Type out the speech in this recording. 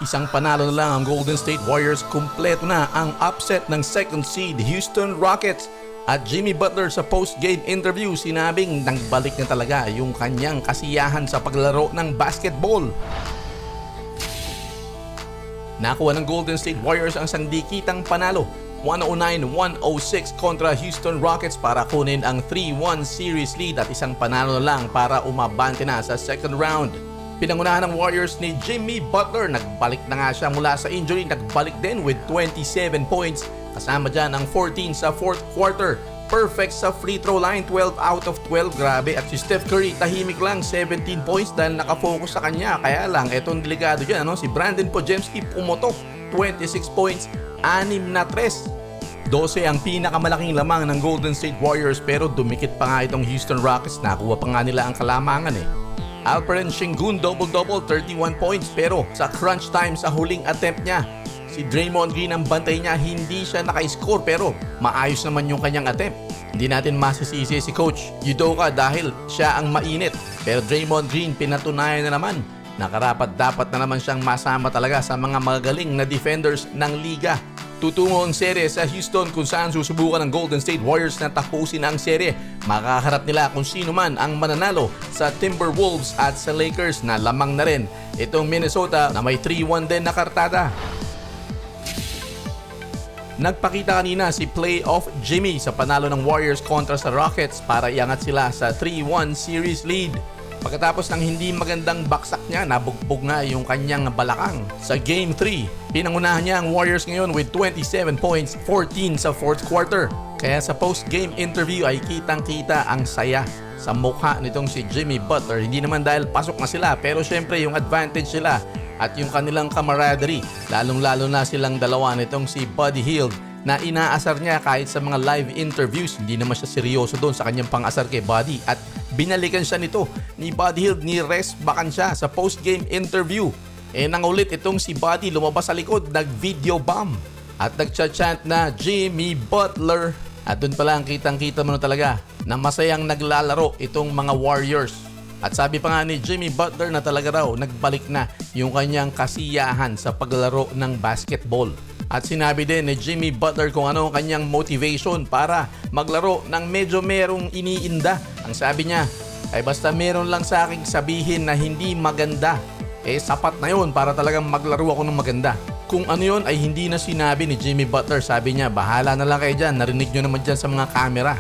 Isang panalo na lang ang Golden State Warriors, kumpleto na ang upset ng second seed Houston Rockets. At Jimmy Butler sa post-game interview sinabing nagbalik na talaga yung kanyang kasiyahan sa paglaro ng basketball. Nakuha ng Golden State Warriors ang sandikitang panalo 109-106 kontra Houston Rockets para kunin ang 3-1 series lead at isang panalo na lang para umabante na sa second round. Pinangunahan ng Warriors ni Jimmy Butler, nagbalik na nga siya mula sa injury, nagbalik din with 27 points. Kasama dyan ang 14 sa fourth quarter. Perfect sa free throw line, 12 out of 12. Grabe. At si Steph Curry tahimik lang, 17 points dahil nakafocus sa kanya. Kaya lang, etong delikado dyan, si Brandon Podziemski pumotok, 26 points, 6 na 3. 12 ang pinakamalaking lamang ng Golden State Warriors pero dumikit pa nga itong Houston Rockets. Nakuha pa nga nila ang kalamangan Alperen Sengun double-double, 31 points pero sa crunch time sa huling attempt niya, si Draymond Green ang bantay niya, hindi siya naka-score pero maayos naman yung kanyang attempt. Hindi natin masisisi si Coach Udoka dahil siya ang mainit. Pero Draymond Green pinatunayan na naman na karapat-dapat na naman siyang masama talaga sa mga magagaling na defenders ng liga. Tutungo ang serye sa Houston kung saan susubukan ng Golden State Warriors na tapusin ang serye. Makaharap nila kung sino man ang mananalo sa Timberwolves at sa Lakers na lamang na rin itong Minnesota na may 3-1 din na kartada. Nagpakita kanina si Playoff Jimmy sa panalo ng Warriors kontra sa Rockets para iangat sila sa 3-1 series lead. Pagkatapos ng hindi magandang baksak niya, nabugbog nga yung kanyang balakang. Sa Game 3, pinangunahan niya ang Warriors ngayon with 27 points, 14 sa fourth quarter. Kaya sa post-game interview ay kitang-kita ang saya sa mukha nitong si Jimmy Butler. Hindi naman dahil pasok na sila, pero syempre yung advantage sila at yung kanilang camaraderie, lalong-lalo na silang dalawa nitong si Buddy Hield na inaasar niya kahit sa mga live interviews. Hindi naman siya seryoso doon sa kanyang pang-asar kay Buddy at binalikan siya nito ni Buddy Hield, ni Res Bacan siya sa post-game interview. Nangulit itong si Buddy, lumabas sa likod, nag-video bomb at nag-chant na Jimmy Butler. At doon pala ang kitang-kita mo na talaga na masayang naglalaro itong mga Warriors. At sabi pa nga ni Jimmy Butler na talaga raw nagbalik na yung kanyang kasiyahan sa paglaro ng basketball. At sinabi din ni Jimmy Butler kung ano ang kanyang motivation para maglaro ng medyo merong iniinda. Ang sabi niya ay basta meron lang sa aking sabihin na hindi maganda, sapat na yun para talagang maglaro ako ng maganda. Kung ano yun ay hindi na sinabi ni Jimmy Butler. Sabi niya, bahala na lang kayo dyan, narinig nyo naman dyan sa mga camera.